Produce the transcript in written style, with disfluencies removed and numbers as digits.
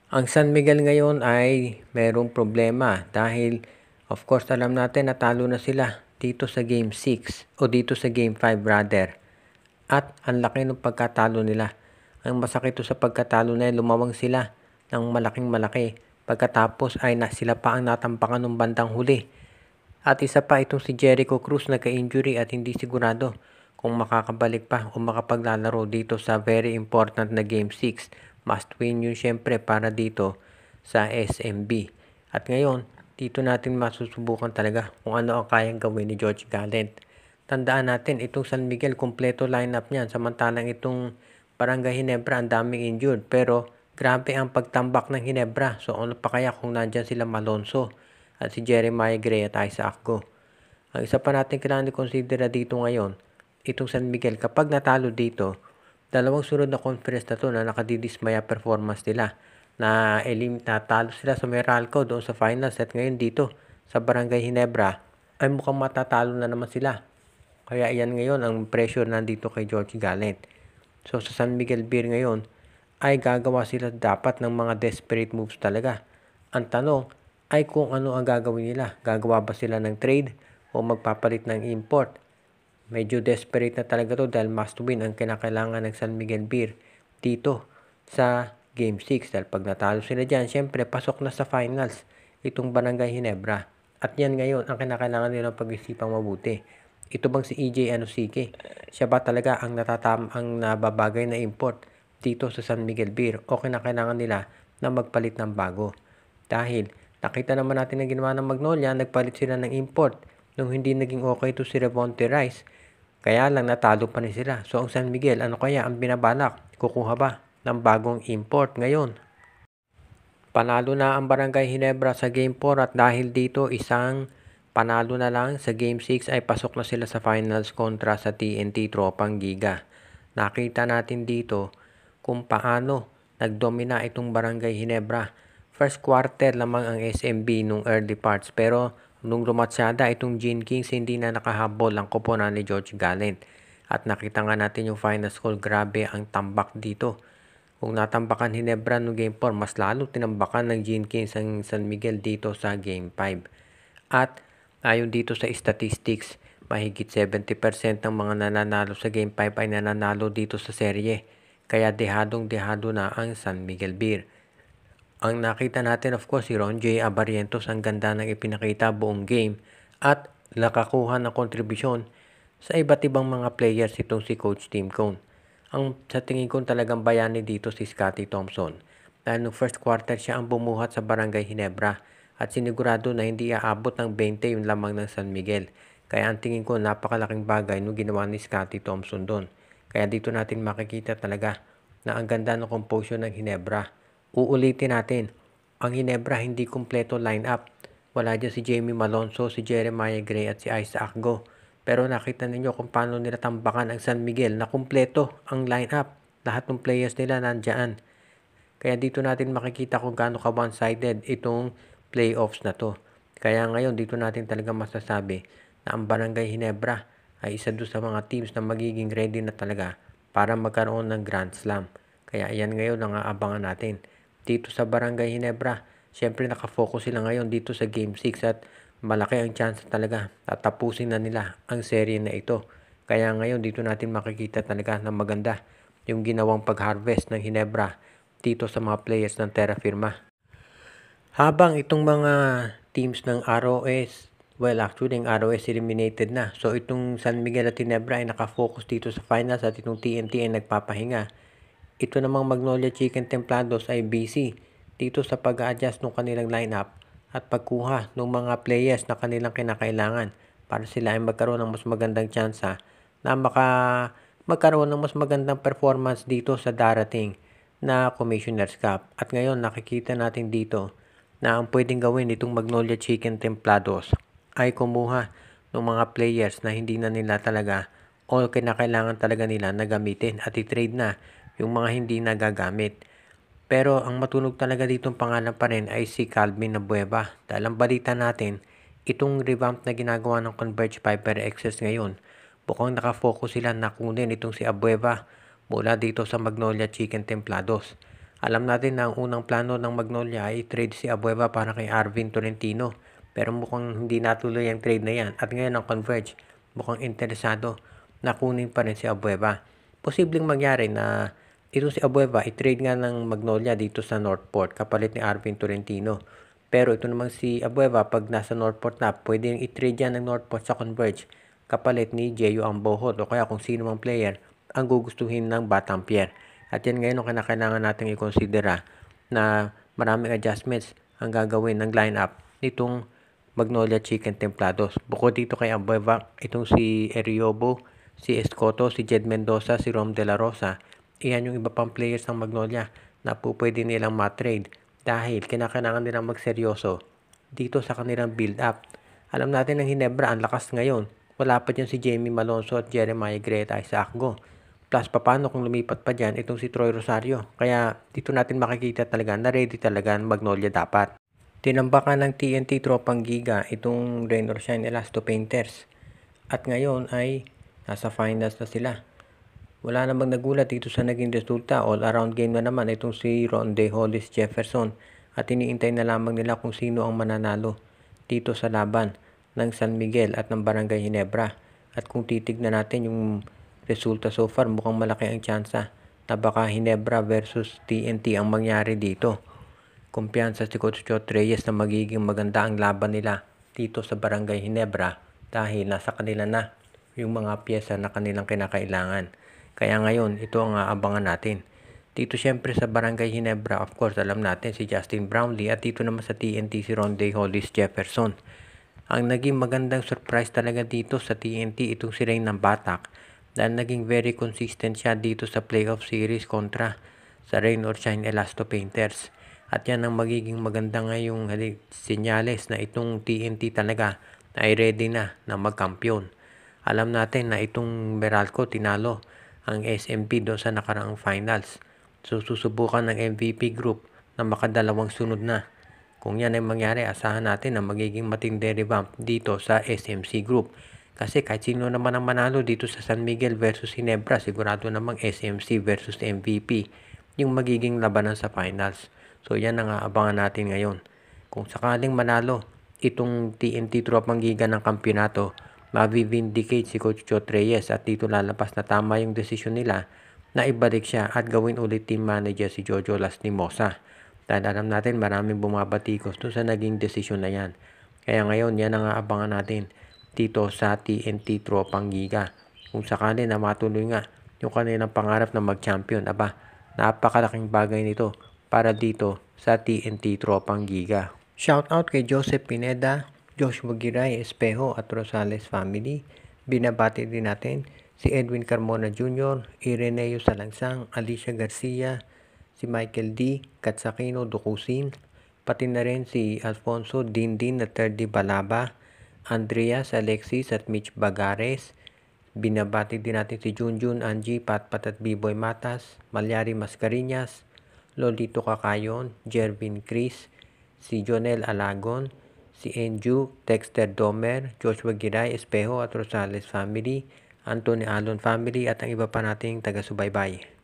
Ang San Miguel ngayon ay merong problema dahil of course alam natin natalo na sila dito sa Game 6 o dito sa Game 5 rather. At ang laki ng pagkatalo nila. Ang masakit to sa pagkatalo na lumawang sila ng malaking malaki. Pagkatapos ay sila pa ang natampakan ng bandang huli. At isa pa itong si Jericho Cruz nagka-injury at hindi sigurado kung makakabalik pa o makapaglalaro dito sa very important na Game 6. Must win yun syempre para dito sa SMB. At ngayon, dito natin masusubukan talaga kung ano ang kayang gawin ni George Gallant. Tandaan natin, itong San Miguel, kompleto lineup niyan. Samantalang itong Barangay Ginebra, ang daming injured. Pero grabe ang pagtambak ng Ginebra. So ano pa kaya kung nandyan sila Malonzo at si Jeremiah Gray at Isaac Go. Ang isa pa natin kailangan i-consider dito ngayon, itong San Miguel, kapag natalo dito, dalawang sunod na conference na to na nakadidismaya performance nila. Natalo sila sa Meralco doon sa finals at ngayon dito sa Barangay Ginebra ay mukhang matatalo na naman sila. Kaya yan ngayon ang pressure nandito kay George Gallant. So sa San Miguel Beer ngayon ay gagawa sila dapat ng mga desperate moves talaga. Ang tanong ay kung ano ang gagawin nila. Gagawa ba sila ng trade o magpapalit ng import? Medyo desperate na talaga to dahil must win ang kinakailangan ng San Miguel Beer dito sa Game 6. Dahil pag natalo sila dyan, syempre pasok na sa finals itong Barangay Ginebra. At yan ngayon ang kinakailangan nilang pag-isipang mabuti. Ito bang si EJ Anosike? Siya ba talaga ang nababagay na import dito sa San Miguel Beer o kinakailangan nila na magpalit ng bago? Dahil nakita naman natin ang ginawa ng Magnolia, nagpalit sila ng import nung hindi naging okay to si Revonte Rice. Kaya lang natalo pa rin sila. So ang San Miguel, ano kaya ang binabalak? Kukuha ba ng bagong import ngayon? Panalo na ang Barangay Ginebra sa Game 4 at dahil dito isang panalo na lang sa Game 6 ay pasok na sila sa finals kontra sa TNT Tropang Giga. Nakita natin dito kung paano nagdomina itong Barangay Ginebra. First quarter lamang ang SMB nung early parts pero nung lumatsada itong Gene Kings hindi na nakahabol ang koponan ni George Gallant. At nakita nga natin yung final score, grabe ang tambak dito. Kung natambakan Ginebra no Game 4, mas lalo tinambakan ng Gene Kings ang San Miguel dito sa Game 5. At ayon dito sa statistics, mahigit 70% ng mga nananalo sa Game 5 ay nananalo dito sa serye. Kaya dehadong-dehado na ang San Miguel Beer. Ang nakita natin of course si Ron J. Abarientos, ang ganda ng ipinakita buong game at nakakuha ng kontribusyon sa iba't ibang mga players itong si Coach Tim Cone. Ang sa tingin ko talagang bayani dito si Scotty Thompson. Dahil no first quarter siya ang bumuhat sa Barangay Ginebra at sinigurado na hindi aabot ng 20 yung lamang ng San Miguel. Kaya ang tingin ko napakalaking bagay no ginawa ni Scotty Thompson doon. Kaya dito natin makikita talaga na ang ganda ng composure ng Ginebra. Uulitin natin, ang Ginebra hindi kumpleto lineup. Wala dyan si Jamie Malonzo, si Jeremiah Gray at si Isaac Go. Pero nakita ninyo kung paano nila tambakan ang San Miguel na kumpleto ang lineup. Lahat ng players nila nandyan. Kaya dito natin makikita kung gaano ka one-sided itong playoffs na to. Kaya ngayon dito natin talaga masasabi na ang Barangay Ginebra ay isa doon sa mga teams na magiging ready na talaga para magkaroon ng Grand Slam. Kaya yan ngayon ang aabangan natin. Dito sa Barangay Ginebra, syempre nakafocus sila ngayon dito sa Game 6 at malaki ang chance talaga tatapusin na nila ang serye na ito. Kaya ngayon dito natin makikita talaga na maganda yung ginawang pag-harvest ng Ginebra dito sa mga players ng Terra Firma. Habang itong mga teams ng ROS, well actually ang ROS eliminated na. So itong San Miguel at Ginebra ay nakafocus dito sa finals at itong TNT ay nagpapahinga. Ito namang Magnolia Chicken Templados ay busy dito sa pag-adjust ng kanilang lineup at pagkuha ng mga players na kanilang kinakailangan para sila ay magkaroon ng mas magandang tsansa na magkaroon ng mas magandang performance dito sa darating na Commissioner's Cup. At ngayon nakikita natin dito na ang pwedeng gawin itong Magnolia Chicken Templados ay kumuha ng mga players na hindi na nila talaga o kinakailangan talaga nila na gamitin at i-trade na yung mga hindi nagagamit. Pero ang matunog talaga ditong pangalan pa rin ay si Calvin Abueva. Dahil ang balita natin, itong revamp na ginagawa ng Converge Piper XS ngayon, bukang nakafocus sila na kunin itong si Abueva mula dito sa Magnolia Chicken Templados. Alam natin na ang unang plano ng Magnolia ay trade si Abueva para kay Arvin Tolentino. Pero mukhang hindi natuloy ang trade na yan. At ngayon ang Converge, mukhang interesado na kunin pa rin si Abueva. Posibleng mangyari na ito si Abueva i-trade nga ng Magnolia dito sa Northport kapalit ni Arvin Tolentino. Pero ito namang si Abueva pag nasa Northport na, pwede i-trade yan ng Northport sa Converge kapalit ni Jeyo Ambohot o kaya kung sino mang player ang gugustuhin ng Batang Pierre. At yan ngayon ang kinakailangan natin i-considera na maraming adjustments ang gagawin ng lineup nitong Magnolia Chicken Templados. Bukod dito kay Abueva, itong si Eriobo, si Escoto, si Jed Mendoza, si Rom De La Rosa, iyan yung iba pang players ng Magnolia na po pwede nilang matrade dahil kinakailangan nilang magseryoso dito sa kanilang build-up. Alam natin ng Hinebra, ang lakas ngayon. Wala pa dyan si Jamie Malonzo at Jeremiah Greta Isacgo. Plus, paano kung lumipat pa dyan itong si Troy Rosario? Kaya dito natin makikita talaga na ready talaga ang Magnolia dapat. Tinambakan ng TNT Tropang Giga itong Rain or Shine Elasto Painters. At ngayon ay nasa finals na sila. Wala namang nagulat dito sa naging resulta. All around game na naman itong si Ronde Hollis Jefferson. At iniintay na lamang nila kung sino ang mananalo dito sa laban ng San Miguel at ng Barangay Ginebra. At kung titignan natin yung resulta so far, mukhang malaki ang tsansa na baka Ginebra versus TNT ang mangyari dito. Kumpiyansa si Coach Chot Reyes na magiging maganda ang laban nila dito sa Barangay Ginebra dahil nasa kanila na yung mga pyesa na kanilang kinakailangan. Kaya ngayon, ito ang aabangan natin. Dito syempre sa Barangay Ginebra, of course, alam natin si Justin Brownlee at dito naman sa TNT si Ronde Hollis Jefferson. Ang naging magandang surprise talaga dito sa TNT itong si Rain ng Batak dahil naging very consistent siya dito sa playoff series kontra sa Rain or Shine Elasto Painters. At yan ang magiging maganda ngayong senyales na itong TNT talaga ay ready na magkampiyon. Alam natin na itong Meralco tinalo ang SMP doon sa nakaraang finals. So susubukan ng MVP group na makadalawang sunod na. Kung yan ay mangyari, asahan natin na magiging matindi revamp dito sa SMC group. Kasi kahit sino naman ang manalo dito sa San Miguel versus Ginebra, sigurado namang SMC versus MVP yung magiging labanan sa finals. So yan ang aabangan natin ngayon. Kung sakaling manalo itong TNT Tropang Giga ng kampyonato, mavivindicate si Coach Chot Reyes at dito lalabas na tama yung desisyon nila na ibalik siya at gawin ulit team manager si Jojo Lastimosa. Dahil alam natin maraming bumabatikos doon sa naging desisyon na yan. Kaya ngayon yan ang aabangan natin dito sa TNT Tropang Giga. Kung sakali na matuloy nga yung kanilang pangarap na mag-champion, napakalaking bagay nito para dito sa TNT Tropang Giga. Shout out kay Joseph Pineda, Joshua Giray Espejo at Rosales family. Binabati din natin si Edwin Carmona Jr., Ireneo Salangsang, Alicia Garcia, si Michael D. Katsakino Dukusin, pati na rin si Alfonso Dindin na 3D Balaba, Andreas Alexis at Mitch Bagares. Binabati din natin si Junjun, Angie, Patpat at Biboy Matas, Malyari Mascarinas, Lolito Kakayon, Jervin Chris, si Jonel Alagon, si Enju, Dexter Domer, Joshua Giray Espejo at Rosales family, Anthony Alon family at ang iba pa nating taga-subaybay.